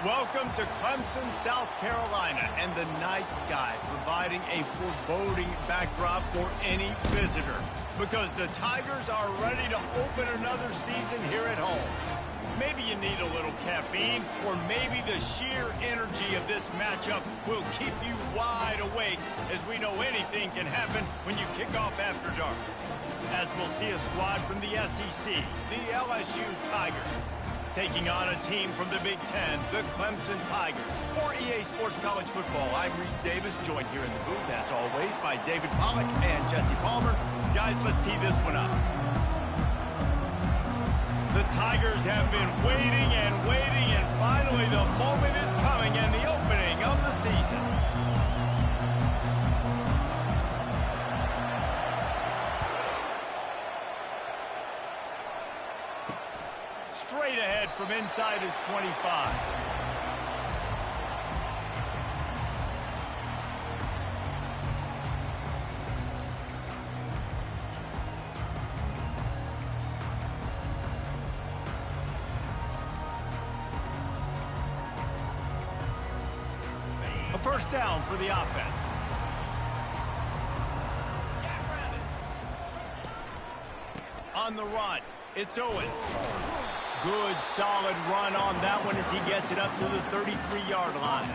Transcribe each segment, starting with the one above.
Welcome to Clemson, South Carolina, and the night sky providing a foreboding backdrop for any visitor because the Tigers are ready to open another season here at home. Maybe you need a little caffeine, or maybe the sheer energy of this matchup will keep you wide awake, as we know anything can happen when you kick off after dark. As we'll see a squad from the SEC, the LSU Tigers, taking on a team from the Big Ten, the Clemson Tigers. For EA Sports College Football, I'm Reese Davis, joined here in the booth, as always, by David Pollack and Jesse Palmer. Guys, let's tee this one up. The Tigers have been waiting, and finally the moment is coming and the opening of the season. Straight ahead from inside his 25. A first down for the offense. On the run, it's Owens. Good, solid run on that one as he gets it up to the 33-yard line.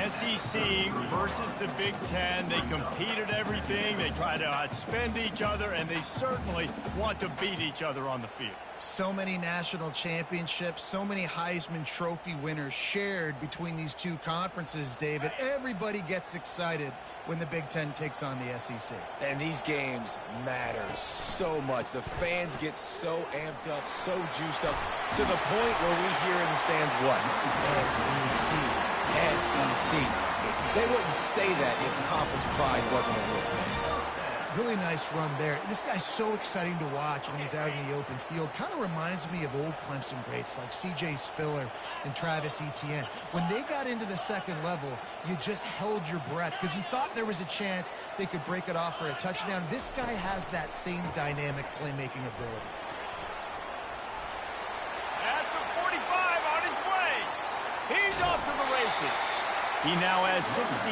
SEC versus the Big Ten. They compete at everything. They try to outspend each other, and they certainly want to beat each other on the field. So many national championships, so many Heisman Trophy winners shared between these two conferences, David. Everybody gets excited when the Big Ten takes on the SEC. And these games matter so much. The fans get so amped up, so juiced up, to the point where we hear in the stands what? SEC, SEC. They wouldn't say that if conference pride wasn't a real thing. Really nice run there. This guy's so exciting to watch when he's out in the open field. Kind of reminds me of old Clemson greats like C.J. Spiller and Travis Etienne. When they got into the second level, you just held your breath because you thought there was a chance they could break it off for a touchdown. This guy has that same dynamic playmaking ability. At the 45 on his way. He's off to the races. He now has 62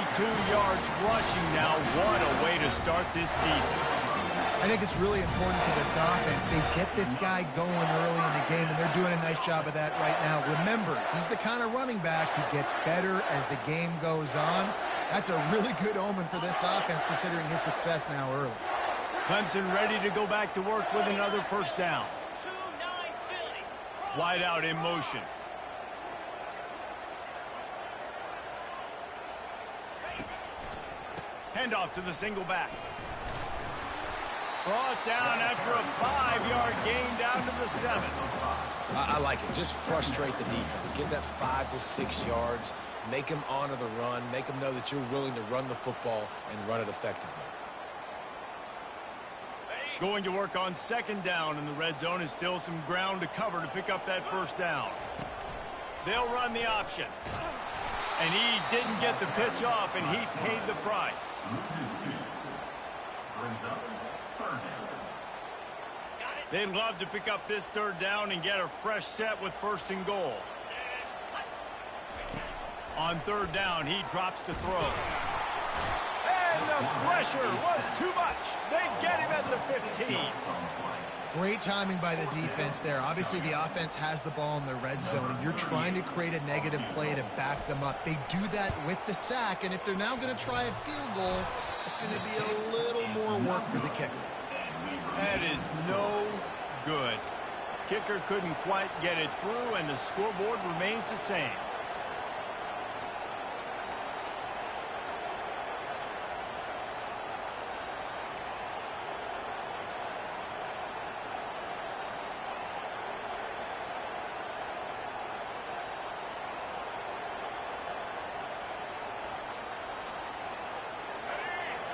yards rushing now. What a way to start this season. I think it's really important for this offense. They get this guy going early in the game, and they're doing a nice job of that right now. Remember, he's the kind of running back who gets better as the game goes on. That's a really good omen for this offense, considering his success now early. Clemson ready to go back to work with another first down. Wide out in motion. Handoff to the single back. Brought down after a 5-yard gain down to the 7. I like it. Just frustrate the defense. Get that 5 to 6 yards. Make them honor the run. Make them know that you're willing to run the football and run it effectively. Going to work on second down in the red zone, is still some ground to cover to pick up that first down. They'll run the option. And he didn't get the pitch off, and he paid the price. They'd love to pick up this third down and get a fresh set with first and goal. On third down, he drops to throw. And the pressure was too much. They get him at the 15. Great timing by the defense there. Obviously, the offense has the ball in the red zone, and you're trying to create a negative play to back them up. They do that with the sack, and if they're now going to try a field goal, it's going to be a little more work for the kicker. That is no good. Kicker couldn't quite get it through, and the scoreboard remains the same.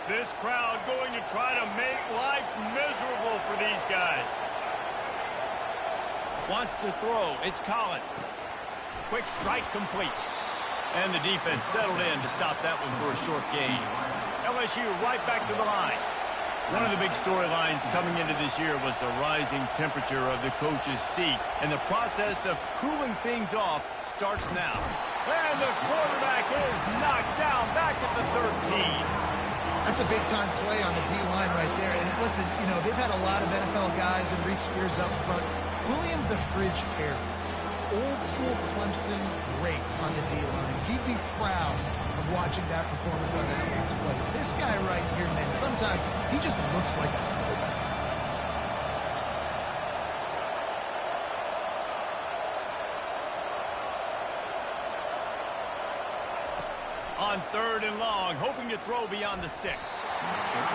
This crowd going to try to make life miserable for these guys. Wants to throw. It's Collins. Quick strike complete. And the defense settled in to stop that one for a short gain. LSU right back to the line. One of the big storylines coming into this year was the rising temperature of the coach's seat, and the process of cooling things off starts now. And the quarterback is knocked down back at the 13. That's a big-time play on the D-line right there. And listen, you know, they've had a lot of NFL guys in recent years up front. William the Fridge Perry, old-school Clemson great on the D-line. He'd be proud of watching that performance on that last play. This guy right here, man, sometimes he just looks like a fullback. On 3rd and long, hoping to throw beyond the sticks.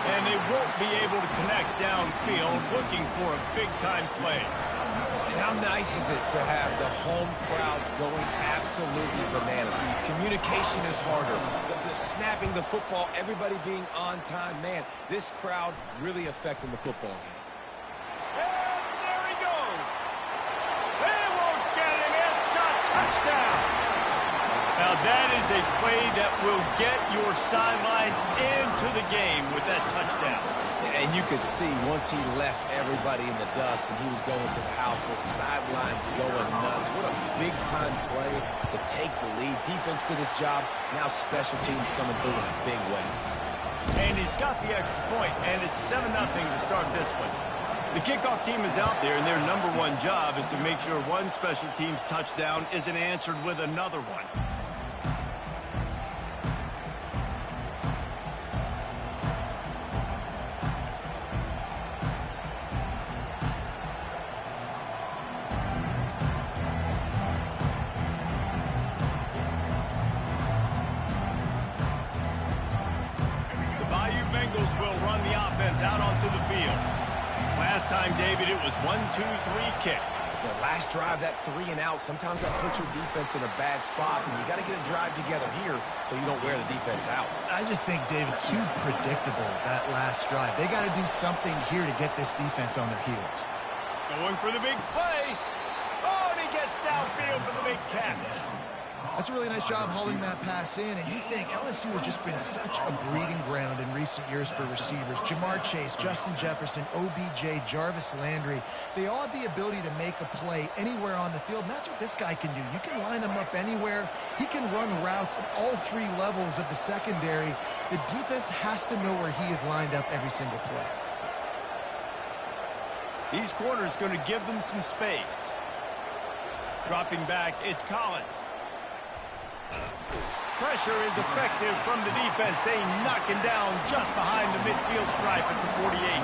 And they won't be able to connect downfield, looking for a big-time play. And how nice is it to have the home crowd going absolutely bananas? Communication is harder. The snapping the football, everybody being on time. Man, this crowd really affecting the football game. And there he goes. They won't get him. It's a touchdown. Now that is a play that will get your sidelines into the game with that touchdown. And you could see once he left everybody in the dust and he was going to the house, the sidelines going nuts. What a big-time play to take the lead. Defense did his job. Now special teams coming through in a big way. And he's got the extra point, and it's 7-0 to start this one. The kickoff team is out there, and their number one job is to make sure one special teams touchdown isn't answered with another one. Will run the offense out onto the field. Last time, David, it was 1-2-3 kick. The last drive, that 3 and out, sometimes that puts your defense in a bad spot, and you got to get a drive together here so you don't wear the defense out. I just think, David, too predictable, that last drive. They got to do something here to get this defense on their heels. Going for the big play. Oh, and he gets downfield for the big catch. That's a really nice job hauling that pass in, and you think LSU has just been such a breeding ground in recent years for receivers. Jamar Chase, Justin Jefferson, OBJ, Jarvis Landry, they all have the ability to make a play anywhere on the field, and that's what this guy can do. You can line him up anywhere. He can run routes at all 3 levels of the secondary. The defense has to know where he is lined up every single play. These corners going to give them some space. Dropping back, it's Collins. Pressure is effective from the defense. They knock him down just behind the midfield stripe at the 48.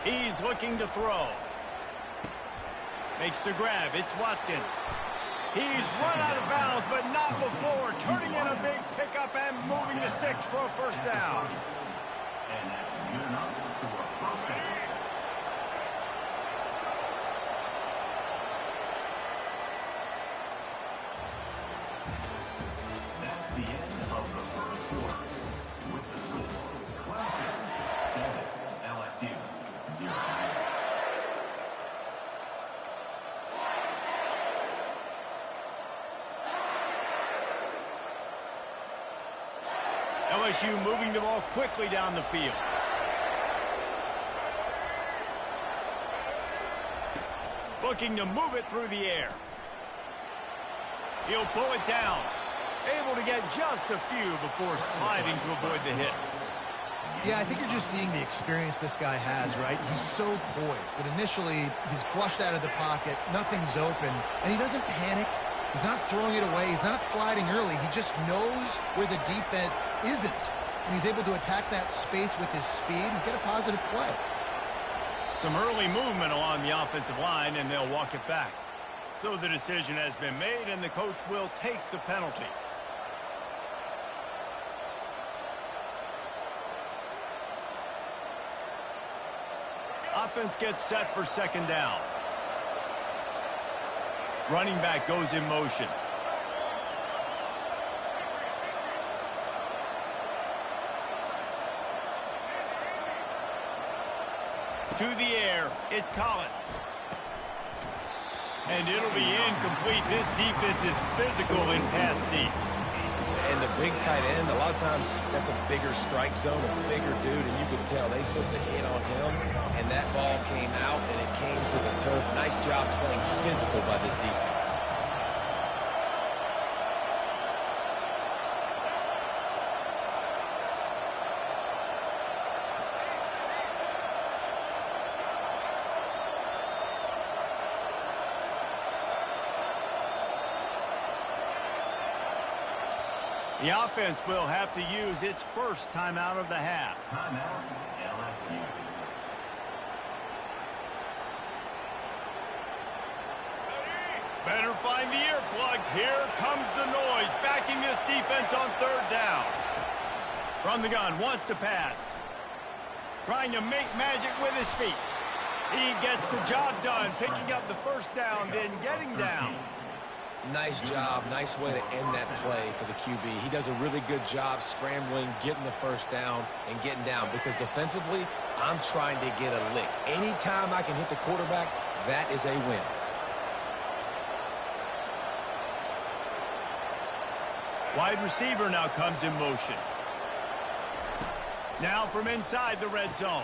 He's looking to throw. Makes the grab. It's Watkins. He's run out of bounds, but not before turning in a big pickup and moving the sticks for a first down. And that's good enough for a first down. That's the end of the first quarter. With the score, Clemson 7, LSU 0. LSU moving the ball quickly down the field. Looking to move it through the air. He'll pull it down. Able to get just a few before sliding to avoid the hits. Yeah, I think you're just seeing the experience this guy has, right? He's so poised that initially he's flushed out of the pocket, nothing's open, and he doesn't panic. He's not throwing it away. He's not sliding early. He just knows where the defense isn't. And he's able to attack that space with his speed and get a positive play. Some early movement along the offensive line, and they'll walk it back. So the decision has been made, and the coach will take the penalty. Offense gets set for second down. Running back goes in motion. To the air, it's Collins. And it'll be incomplete. This defense is physical in pass deep. And the big tight end, a lot of times that's a bigger strike zone, a bigger dude, and you can tell they put the hit on him, and that ball came out, and it came to the turf. Nice job playing physical by this defense. The offense will have to use its first timeout of the half. Timeout, LSU. Better find the earplugs. Here comes the noise, backing this defense on third down. From the gun, wants to pass. Trying to make magic with his feet. He gets the job done, picking up the first down, then getting down. Nice job. Nice way to end that play for the QB. He does a really good job scrambling, getting the first down, and getting down. Because defensively, I'm trying to get a lick. Anytime I can hit the quarterback, that is a win. Wide receiver now comes in motion. Now from inside the red zone.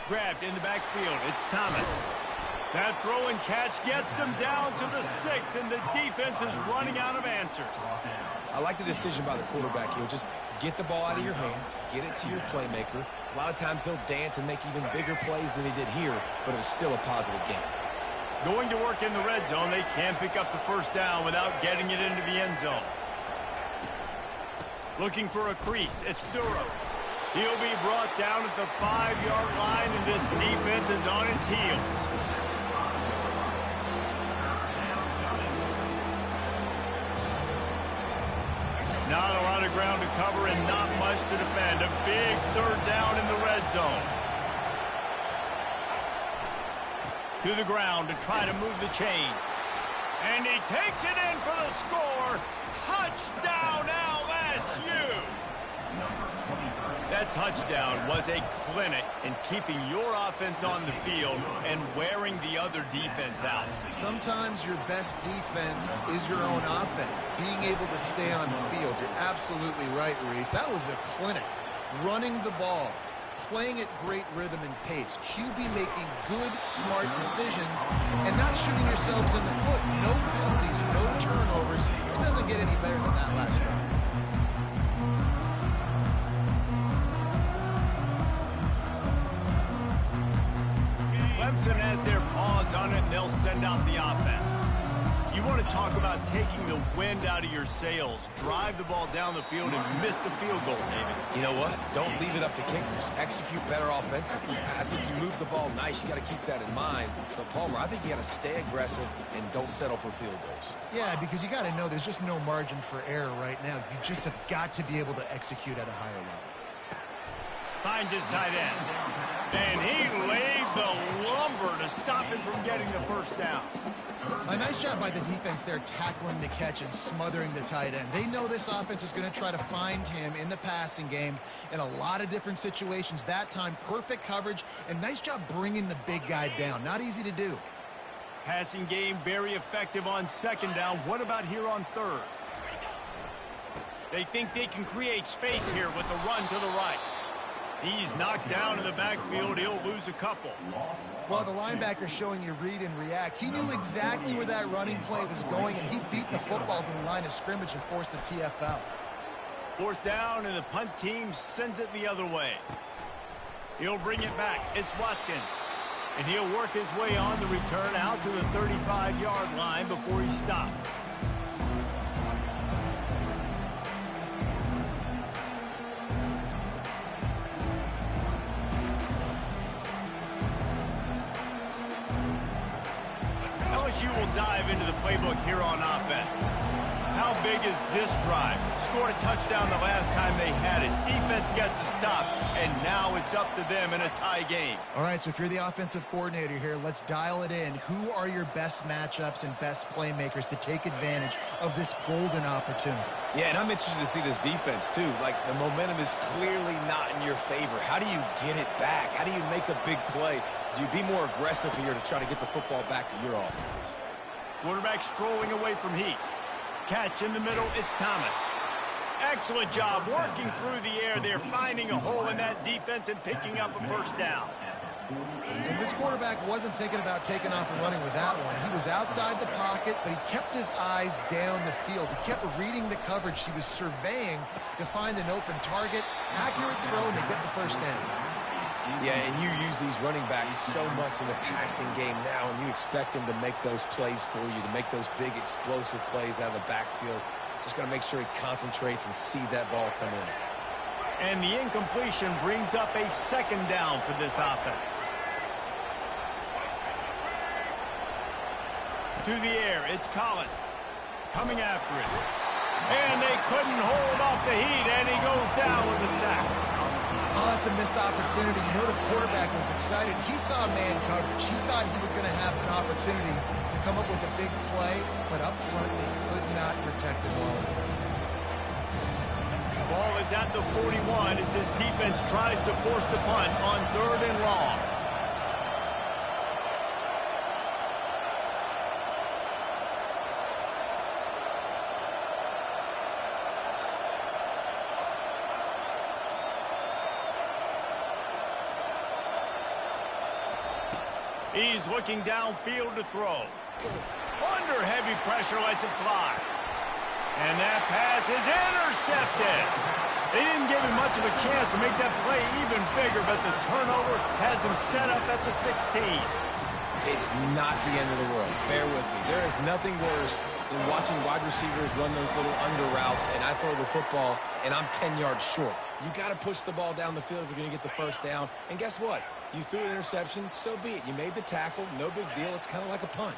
Grabbed in the backfield. It's Thomas. That throw and catch gets them down to the 6, and the defense is running out of answers. I like the decision by the quarterback here. Just get the ball out of your hands, get it to your playmaker. A lot of times he'll dance and make even bigger plays than he did here, but it was still a positive game. Going to work in the red zone. They can't pick up the first down without getting it into the end zone. Looking for a crease. It's Durham. He'll be brought down at the 5-yard line, and this defense is on its heels. Not a lot of ground to cover and not much to defend. A big third down in the red zone. To the ground to try to move the chains. And he takes it in for the score. Touchdown, LSU! That touchdown was a clinic in keeping your offense on the field and wearing the other defense out. Sometimes your best defense is your own offense. Being able to stay on the field. You're absolutely right, Reese. That was a clinic. Running the ball, playing at great rhythm and pace. QB making good, smart decisions and not shooting yourselves in the foot. No penalties, no turnovers. It doesn't get any better than that last round. Clemson has their paws on it, and they'll send out the offense. You want to talk about taking the wind out of your sails. Drive the ball down the field and miss the field goal, David. You know what? Don't leave it up to kickers. Execute better offensively. I think you move the ball nice. You got to keep that in mind. But, Palmer, I think you got to stay aggressive and don't settle for field goals. Yeah, because you got to know there's just no margin for error right now. You just have got to be able to execute at a higher level. Finds his tight end. And he laid the lumber to stop him from getting the first down. A nice job by the defense there tackling the catch and smothering the tight end. They know this offense is going to try to find him in the passing game in a lot of different situations. That time, perfect coverage, and nice job bringing the big guy down. Not easy to do. Passing game very effective on second down. What about here on third? They think they can create space here with the run to the right. He's knocked down in the backfield. He'll lose a couple. Well, the linebacker showing you read and react. He knew exactly where that running play was going, and he beat the football to the line of scrimmage and forced the TFL. Fourth down, and the punt team sends it the other way. He'll bring it back. It's Watkins. And he'll work his way on the return out to the 35-yard line before he stopped. LSU will dive into the playbook here on offense. How big is this drive? Scored a touchdown the last time they had it. Defense gets a stop, and now it's up to them in a tie game. All right, so if you're the offensive coordinator here, let's dial it in. Who are your best matchups and best playmakers to take advantage of this golden opportunity? Yeah, and I'm interested to see this defense, too. Like, the momentum is clearly not in your favor. How do you get it back? How do you make a big play? Do you be more aggressive here to try to get the football back to your offense? Quarterback strolling away from heat. Catch in the middle, it's Thomas. Excellent job working through the air there, finding a hole in that defense and picking up a first down. And this quarterback wasn't thinking about taking off and running with that one. He was outside the pocket, but he kept his eyes down the field. He kept reading the coverage. He was surveying to find an open target. Accurate throw, and they get the first down. Yeah, and you use these running backs so much in the passing game now, and you expect them to make those plays for you, to make those big explosive plays out of the backfield. Just got to make sure he concentrates and see that ball come in. And the incompletion brings up a second down for this offense. To the air, it's Collins coming after it. And they couldn't hold off the heat, and he goes down with a sack. Oh, that's a missed opportunity. You know the quarterback was excited. He saw man coverage. He thought he was going to have an opportunity to come up with a big play, but up front they could not protect him well. Ball is at the 41 as his defense tries to force the punt on 3rd and long. He's looking downfield to throw. Under heavy pressure, lets it fly. And that pass is intercepted. They didn't give him much of a chance to make that play even bigger, but the turnover has him set up at the 16. It's not the end of the world. Bear with me. There is nothing worse than watching wide receivers run those little under routes, and I throw the football, and I'm 10 yards short. You got to push the ball down the field if you're going to get the first down. And guess what? You threw an interception, so be it. You made the tackle, no big deal. It's kind of like a punt.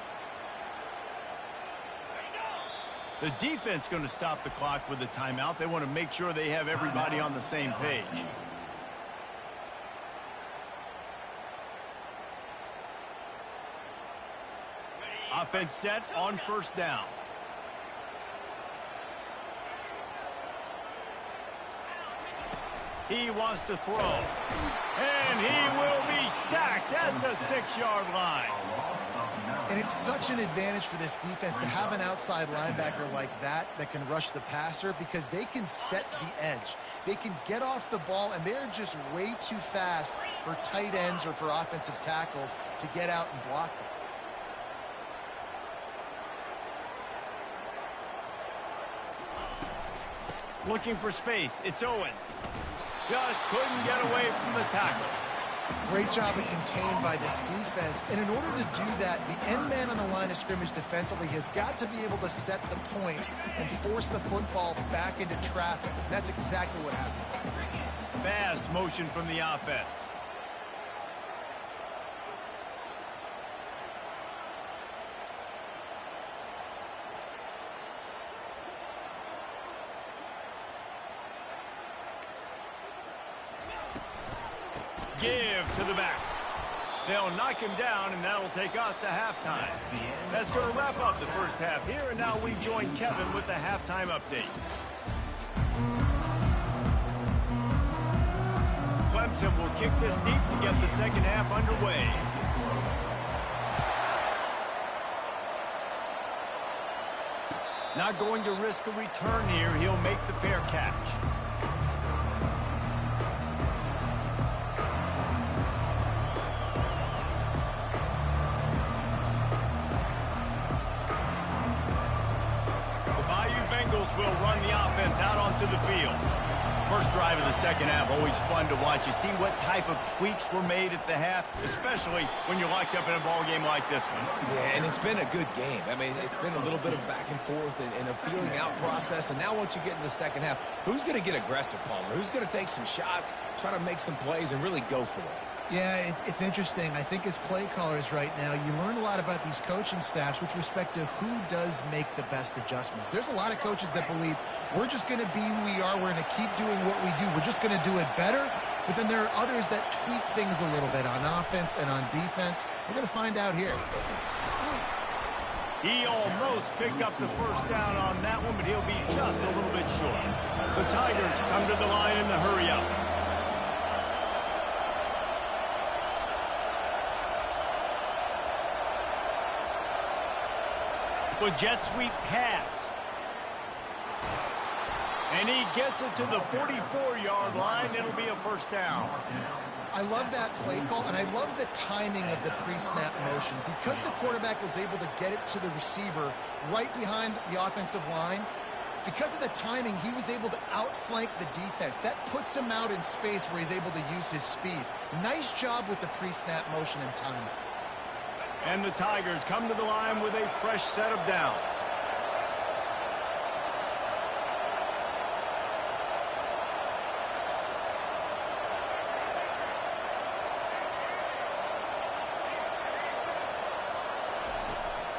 The defense going to stop the clock with a timeout. They want to make sure they have everybody on the same page. Offense set on first down. He wants to throw. And he will be sacked at the 6-yard line. And it's such an advantage for this defense to have an outside linebacker like that can rush the passer because they can set the edge. They can get off the ball, and they're just way too fast for tight ends or for offensive tackles to get out and block them. Looking for space. It's Owens. Just couldn't get away from the tackle. Great job of contained by this defense. And in order to do that, the end man on the line of scrimmage defensively has got to be able to set the point and force the football back into traffic. And that's exactly what happened. Fast motion from the offense. Give to the back. They'll knock him down, and that'll take us to halftime. That's going to wrap up the first half here, and now we join Kevin with the halftime update. Clemson will kick this deep to get the second half underway. Not going to risk a return here. He'll make the fair catch. Will run the offense out onto the field. First drive of the second half, always fun to watch. You see what type of tweaks were made at the half, especially when you're locked up in a ball game like this one. Yeah, and it's been a good game. I mean, it's been a little bit of back and forth and a feeling out process. And now once you get in the second half, who's going to get aggressive, Palmer? Who's going to take some shots, try to make some plays, and really go for it? Yeah, it's interesting. I think as play callers right now, you learn a lot about these coaching staffs with respect to who does make the best adjustments. There's a lot of coaches that believe we're just going to be who we are. We're going to keep doing what we do. We're just going to do it better. But then there are others that tweak things a little bit on offense and on defense. We're going to find out here. He almost picked up the first down on that one, but he'll be just a little bit short. The Tigers come to the line in the hurry-up. With jet sweep pass. And he gets it to the 44-yard line. It'll be a first down. I love that play call, and I love the timing of the pre-snap motion. Because the quarterback was able to get it to the receiver right behind the offensive line, because of the timing, he was able to outflank the defense. That puts him out in space where he's able to use his speed. Nice job with the pre-snap motion and timing. And the Tigers come to the line with a fresh set of downs.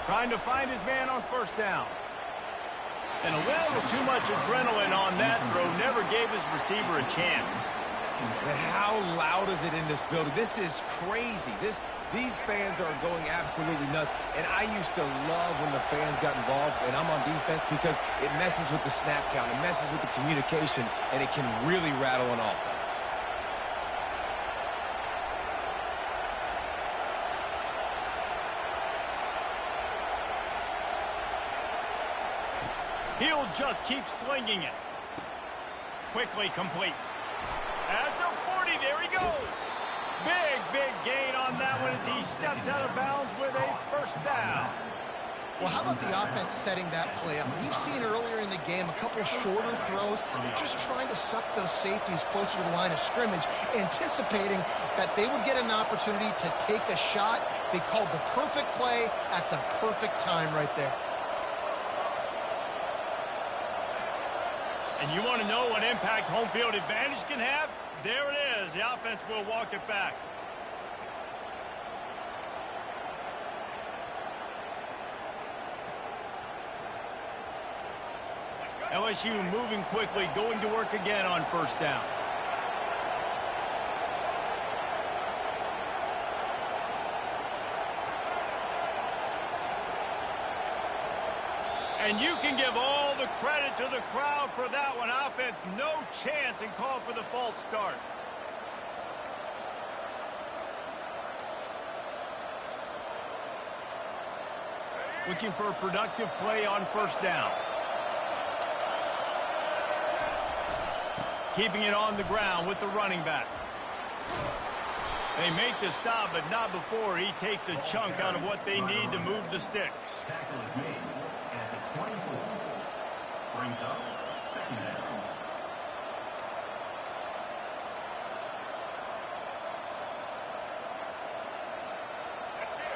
Trying to find his man on first down. And a little too much adrenaline on that throw. Never gave his receiver a chance. And how loud is it in this building? This is crazy. These fans are going absolutely nuts. And I used to love when the fans got involved, and I'm on defense, because it messes with the snap count. It messes with the communication, and it can really rattle an offense. He'll just keep slinging it. Quickly complete. At the 40, there he goes. Big gain on that one as he steps out of bounds with a first down. Well, how about the offense setting that play up? We've seen earlier in the game a couple shorter throws. They're just trying to suck those safeties closer to the line of scrimmage, anticipating that they would get an opportunity to take a shot. They called the perfect play at the perfect time right there. And you want to know what impact home field advantage can have? There it is. The offense will walk it back. LSU moving quickly, going to work again on first down. And you can give all the credit to the crowd for that one. Offense, no chance, and call for the false start. Looking for a productive play on first down. Keeping it on the ground with the running back. They make the stop, but not before he takes a chunk out of what they need to move the sticks. Tackle is made at the 24. Brings up second down.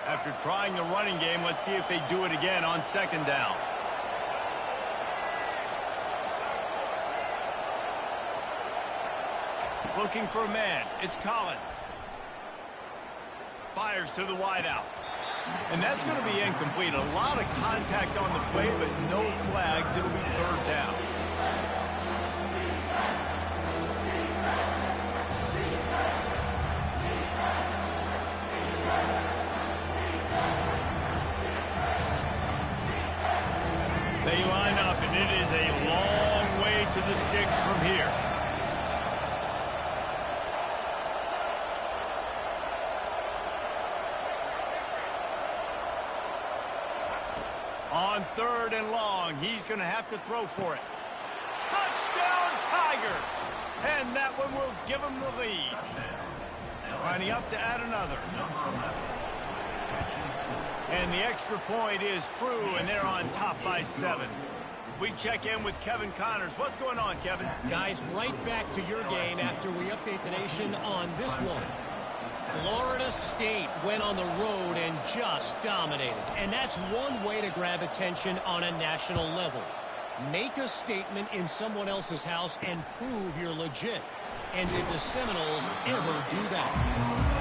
After trying the running game, let's see if they do it again on second down. Looking for a man. It's Collins. Fires to the wideout. And that's going to be incomplete. A lot of contact on the play, but no flags. It'll be third down. They line up, and it is a long way to the sticks from here. On third and long, he's going to have to throw for it. Touchdown, Tigers! And that one will give him the lead. Lining up to add another. And the extra point is true, and they're on top by 7. We check in with Kevin Connors. What's going on, Kevin? Guys, right back to your game after we update the nation on this one. Florida State went on the road and just dominated. And that's one way to grab attention on a national level. Make a statement in someone else's house and prove you're legit. And did the Seminoles ever do that?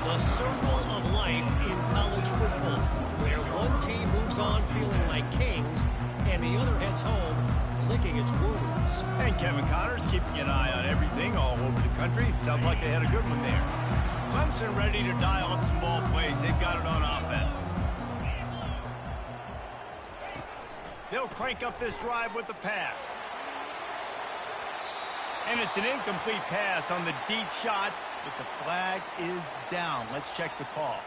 The circle of life in college football, where one team moves on feeling like kings and the other heads home licking its wounds. And Kevin Connors keeping an eye on everything all over the country. Sounds like they had a good one there. Clemson ready to dial up some ball plays. They've got it on offense. They'll crank up this drive with the pass. And it's an incomplete pass on the deep shot, but the flag is down. Let's check the call.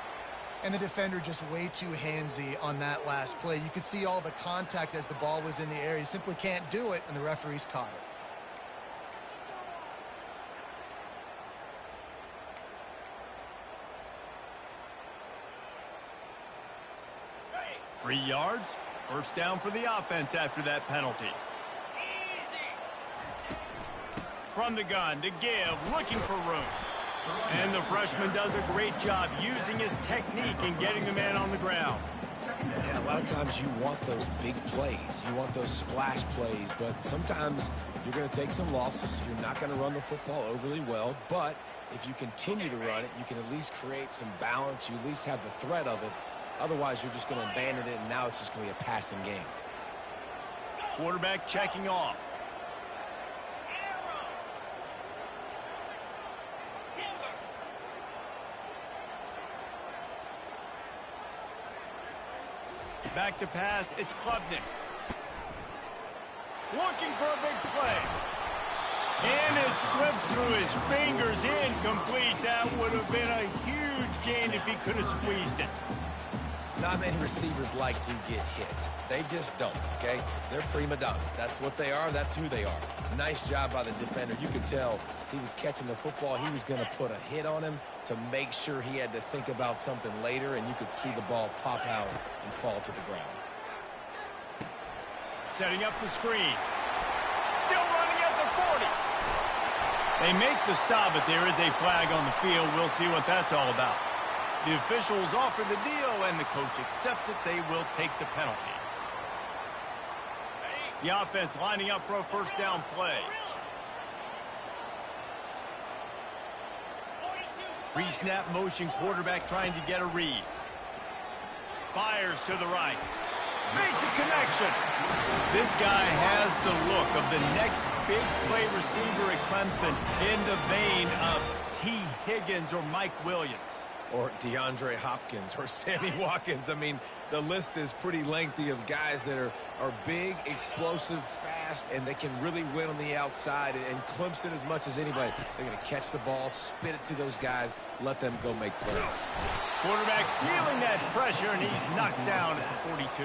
And the defender just way too handsy on that last play. You could see all the contact as the ball was in the air. He simply can't do it, and the referee's caught it. 3 yards. First down for the offense after that penalty. From the gun to give, looking for room. And the freshman does a great job using his technique and getting the man on the ground. And a lot of times you want those big plays. You want those splash plays, but sometimes you're going to take some losses. You're not going to run the football overly well, but if you continue to run it, you can at least create some balance. You at least have the threat of it. Otherwise, you're just going to abandon it, and now it's just going to be a passing game. Quarterback checking off. Back to pass, it's Klubnik. Looking for a big play. And it slips through his fingers, incomplete. That would have been a huge gain if he could have squeezed it. Not many receivers like to get hit. They just don't, okay? They're prima donnas. That's what they are. That's who they are. Nice job by the defender. You could tell he was catching the football. He was going to put a hit on him to make sure he had to think about something later, and you could see the ball pop out and fall to the ground. Setting up the screen. Still running at the 40. They make the stop, but there is a flag on the field. We'll see what that's all about. The officials offer the deal, and the coach accepts it. They will take the penalty. The offense lining up for a first down play. Pre-snap motion, quarterback trying to get a read. Fires to the right. Makes a connection. This guy has the look of the next big play receiver at Clemson, in the vein of T. Higgins or Mike Williams. Or DeAndre Hopkins or Sammy Watkins. I mean, the list is pretty lengthy of guys that are big, explosive, fast, and they can really win on the outside. And Clemson, as much as anybody, they're going to catch the ball, spit it to those guys, let them go make plays. Quarterback feeling that pressure, and he's knocked down at the 42.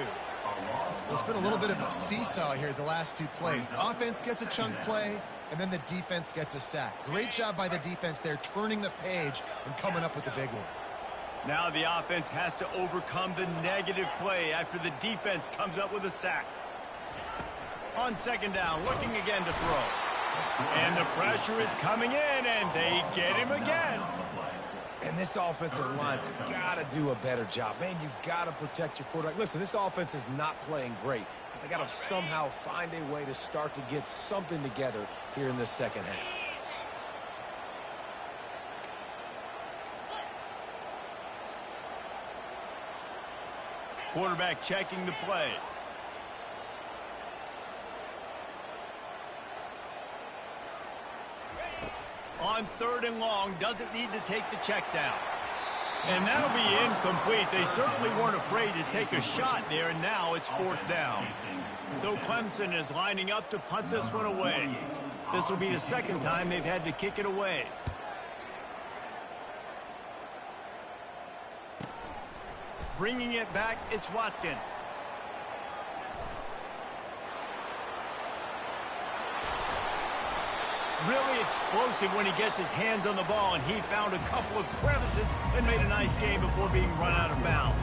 It's been a little bit of a seesaw here the last two plays. Offense gets a chunk play, and then the defense gets a sack. Great job by the defense there, turning the page and coming up with the big one. Now the offense has to overcome the negative play after the defense comes up with a sack. On second down, looking again to throw. And the pressure is coming in, and they get him again. And this offensive line's got to do a better job. Man, you got to protect your quarterback. Listen, this offense is not playing great. But they got to somehow find a way to start to get something together here in the second half. Quarterback checking the play. On third and long, doesn't need to take the check down. And that'll be incomplete. They certainly weren't afraid to take a shot there, and now it's fourth down. So Clemson is lining up to punt this one away. This will be the second time they've had to kick it away. Bringing it back, it's Watkins. Really explosive when he gets his hands on the ball, and he found a couple of crevices and made a nice game before being run out of bounds.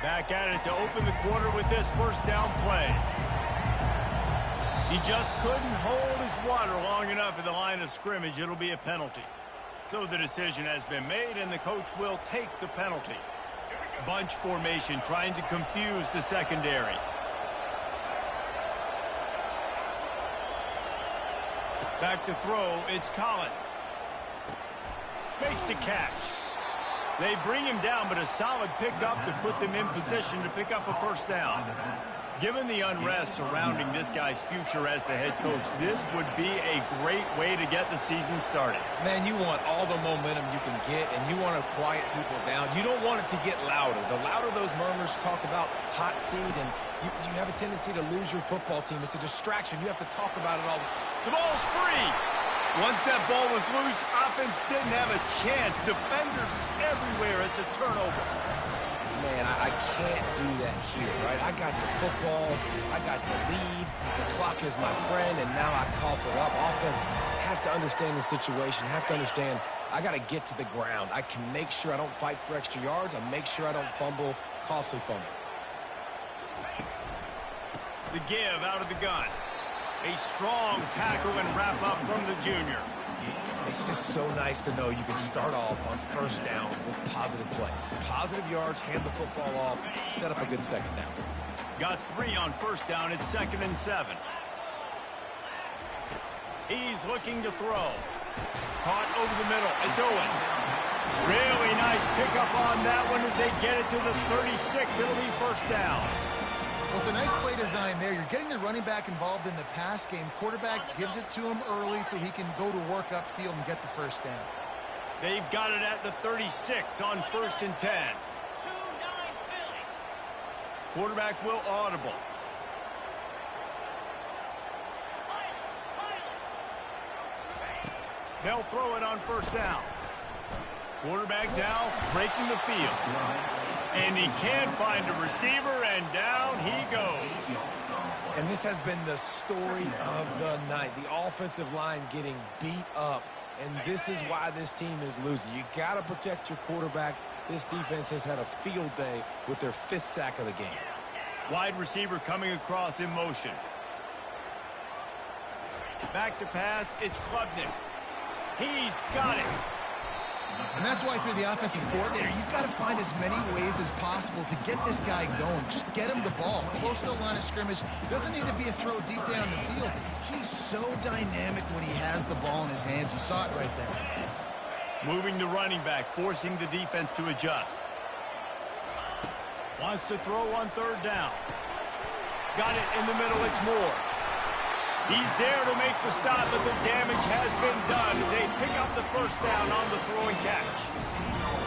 Back at it to open the quarter with this first down play. He just couldn't hold his water long enough at the line of scrimmage. It'll be a penalty. So the decision has been made, and the coach will take the penalty. Bunch formation trying to confuse the secondary. Back to throw, it's Collins. Makes the catch. They bring him down, but a solid pickup to put them in position to pick up a first down. Given the unrest surrounding this guy's future as the head coach, this would be a great way to get the season started. Man, you want all the momentum you can get, and you want to quiet people down. You don't want it to get louder. The louder those murmurs talk about hot seat, and you have a tendency to lose your football team. It's a distraction. You have to talk about it all. The ball's free. Once that ball was loose, offense didn't have a chance. Defenders everywhere. It's a turnover. Man, I can't do that here, right? I got the football, I got the lead, the clock is my friend, and now I cough it up. Offense have to understand the situation, have to understand I got to get to the ground. I can make sure I don't fight for extra yards. I make sure I don't fumble, costly fumble. The give out of the gun. A strong tackle and wrap up from the junior. It's just so nice to know you can start off on first down with positive plays. Positive yards, hand the football off, set up a good second down. Got 3 on first down. It's 2nd and 7. He's looking to throw. Caught over the middle. It's Owens. Really nice pickup on that one as they get it to the 36. It'll be first down. Well, it's a nice play design there. You're getting the running back involved in the pass game. Quarterback gives it to him early so he can go to work upfield and get the first down. They've got it at the 36 on 1st and 10. Quarterback will audible. They'll throw it on first down. Quarterback now breaking the field. And he can't find a receiver, and down he goes. And this has been the story of the night. The offensive line getting beat up, and this is why this team is losing. You got to protect your quarterback. This defense has had a field day with their 5th sack of the game. Wide receiver coming across in motion. Back to pass, it's Klubnik. He's got it. And that's why, if you're the offensive coordinator, you've got to find as many ways as possible to get this guy going. Just get him the ball close to the line of scrimmage. Doesn't need to be a throw deep down the field. He's so dynamic when he has the ball in his hands. You saw it right there. Moving the running back, forcing the defense to adjust. Wants to throw on 3rd down. Got it in the middle, it's Moore. He's there to make the stop, but the damage has been done as they pick up the first down on the throw and catch.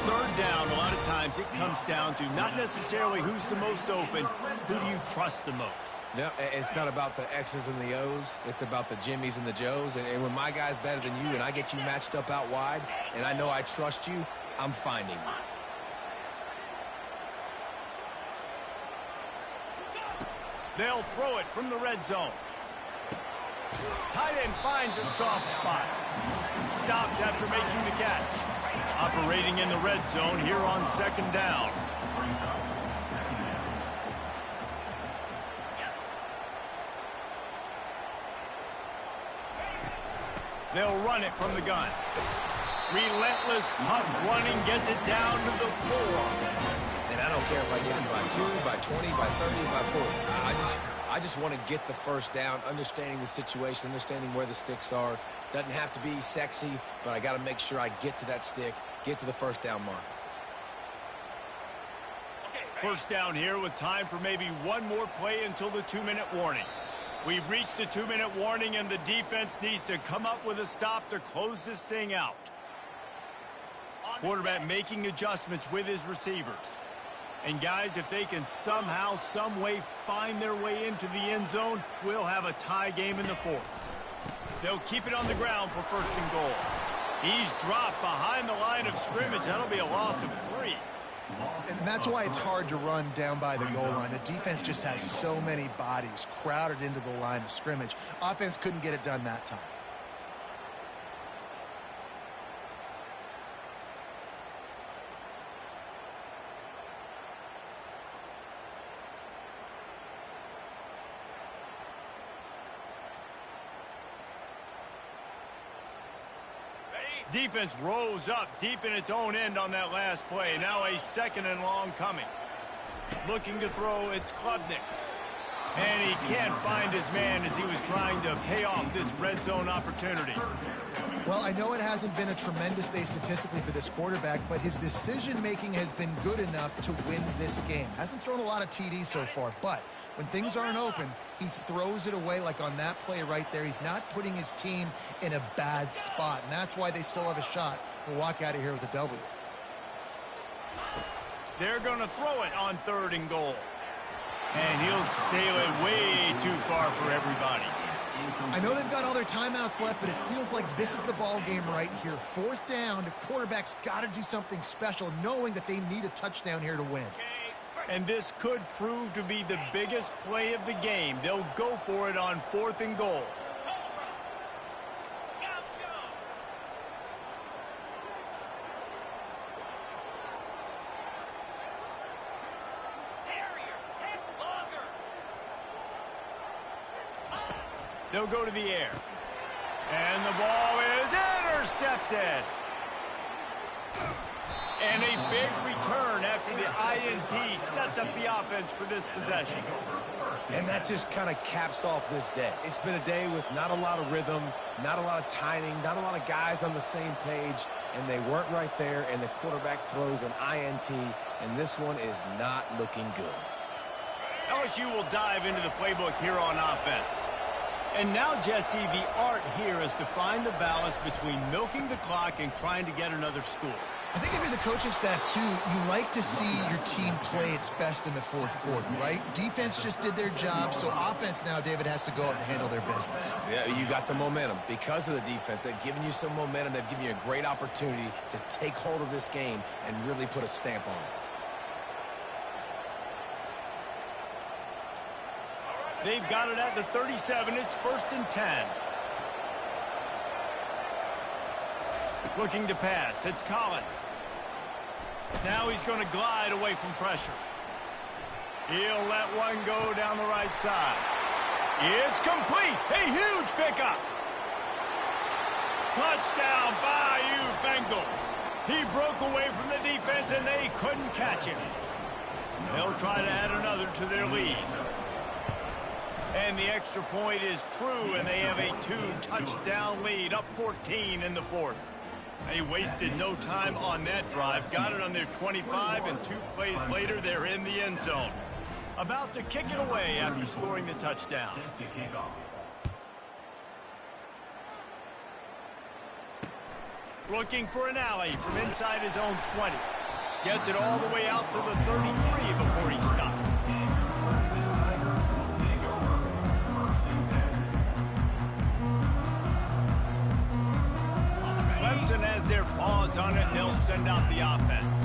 3rd down, a lot of times it comes down to not necessarily who's the most open, who do you trust the most? Yeah, it's not about the X's and the O's. It's about the Jimmys and the Joes. And when my guy's better than you and I get you matched up out wide and I know I trust you, I'm finding you. They'll throw it from the red zone. Tight end finds a soft spot. Stopped after making the catch. Operating in the red zone here on 2nd down. They'll run it from the gun. Relentless, tough running gets it down to the 4. And I don't care if I get it by 2, by 20, by 30, by 40. I just want to get the first down, understanding the situation, understanding where the sticks are. Doesn't have to be sexy, but I got to make sure I get to that stick, get to the first down mark. First down here with time for maybe one more play until the 2-minute warning. We've reached the 2-minute warning, and the defense needs to come up with a stop to close this thing out. Quarterback making adjustments with his receivers. And guys, if they can somehow, some way find their way into the end zone, we'll have a tie game in the 4th. They'll keep it on the ground for 1st and goal. He's dropped behind the line of scrimmage. That'll be a loss of 3. And that's why it's hard to run down by the goal line. The defense just has so many bodies crowded into the line of scrimmage. Offense couldn't get it done that time. Defense rose up deep in its own end on that last play. Now a 2nd and long coming. Looking to throw, it's Klubnik. And he can't find his man as he was trying to pay off this red zone opportunity. Well, I know it hasn't been a tremendous day statistically for this quarterback, but his decision-making has been good enough to win this game. Hasn't thrown a lot of TDs so far, but when things aren't open, he throws it away like on that play right there. He's not putting his team in a bad spot, and that's why they still have a shot to walk out of here with a W. They're going to throw it on 3rd and goal. And he'll sail it way too far for everybody. I know they've got all their timeouts left, but it feels like this is the ball game right here. 4th down, the quarterback's got to do something special, knowing that they need a touchdown here to win. And this could prove to be the biggest play of the game. They'll go for it on 4th and goal. They'll go to the air. And the ball is intercepted. And a big return after the INT sets up the offense for this possession. And that just kind of caps off this day. It's been a day with not a lot of rhythm, not a lot of timing, not a lot of guys on the same page, and they weren't right there, and the quarterback throws an INT, and this one is not looking good. LSU will dive into the playbook here on offense. And now, Jesse, the art here is to find the balance between milking the clock and trying to get another score. I think if you're the coaching staff, too, you like to see your team play its best in the 4th quarter, right? Defense just did their job, so offense now, David, has to go out and handle their business. Yeah, you got the momentum. Because of the defense, they've given you some momentum. They've given you a great opportunity to take hold of this game and really put a stamp on it. They've got it at the 37. It's 1st and 10. Looking to pass. It's Collins. Now he's going to glide away from pressure. He'll let one go down the right side. It's complete. A huge pickup. Touchdown, Bayou Bengals. He broke away from the defense, and they couldn't catch him. They'll try to add another to their lead. And the extra point is true, and they have a 2-touchdown lead, up 14 in the 4th. They wasted no time on that drive, got it on their 25, and 2 plays later, they're in the end zone. About to kick it away after scoring the touchdown. Looking for an alley from inside his own 20. Gets it all the way out to the 33 before he stopped. Clemson has their paws on it, and they'll send out the offense.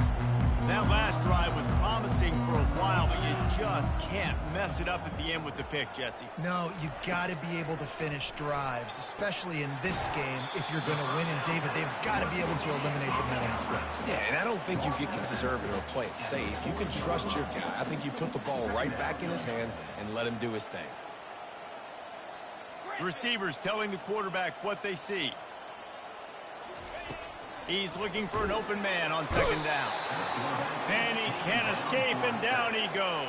That last drive was promising for a while, but you just can't mess it up at the end with the pick, Jesse. No, you got to be able to finish drives, especially in this game if you're going to win. And, David, they've got to be able to eliminate the mental mistakes. Yeah, and I don't think you get conservative or play it safe. You can trust your guy. I think you put the ball right back in his hands and let him do his thing. Receivers telling the quarterback what they see. He's looking for an open man on 2nd down. And he can't escape, and down he goes.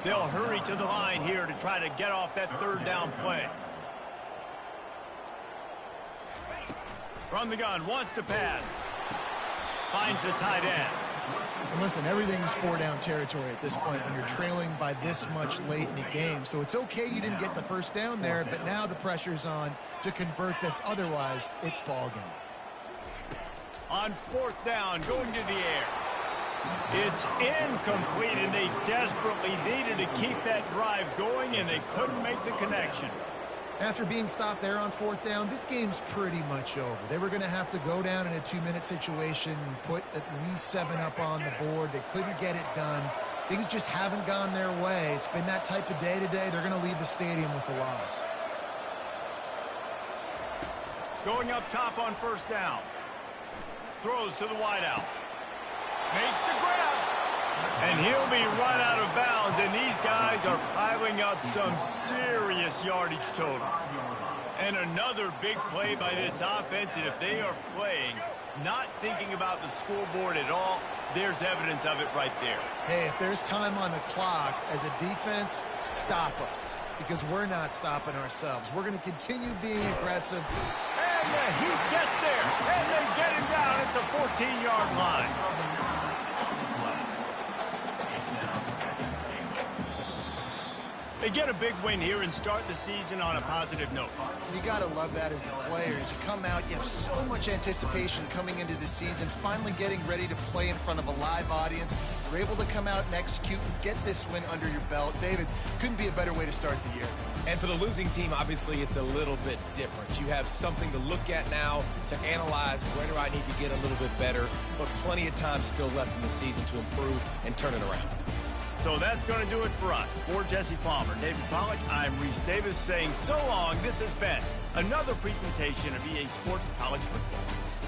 They'll hurry to the line here to try to get off that 3rd down play. From the gun, wants to pass. Finds the tight end. And listen, everything's 4-down territory at this point when you're trailing by this much late in the game. So it's okay you didn't get the 1st down there, but now the pressure's on to convert this. Otherwise, it's ball game. On 4th down, going to the air. It's incomplete, and they desperately needed to keep that drive going, and they couldn't make the connections. After being stopped there on 4th down, this game's pretty much over. They were going to have to go down in a 2-minute situation and put at least 7 up on the board. They couldn't get it done. Things just haven't gone their way. It's been that type of day today. They're going to leave the stadium with the loss. Going up top on 1st down. Throws to the wideout. Makes the grab. And he'll be run out of bounds, and these guys These are piling up some serious yardage totals. And another big play by this offense, and if they are playing, not thinking about the scoreboard at all, there's evidence of it right there. Hey, if there's time on the clock, as a defense, stop us. Because we're not stopping ourselves. We're going to continue being aggressive. And the Heat gets there, and they get him down at the 14-yard line. They get a big win here and start the season on a positive note. You got to love that as the players. You come out, you have so much anticipation coming into the season, finally getting ready to play in front of a live audience. You're able to come out and execute and get this win under your belt. David, couldn't be a better way to start the year. And for the losing team, obviously, it's a little bit different. You have something to look at now, to analyze where do I need to get a little bit better, but plenty of time still left in the season to improve and turn it around. So that's going to do it for us. For Jesse Palmer, David Pollack, I'm Reese Davis saying so long. This has been another presentation of EA Sports College Football.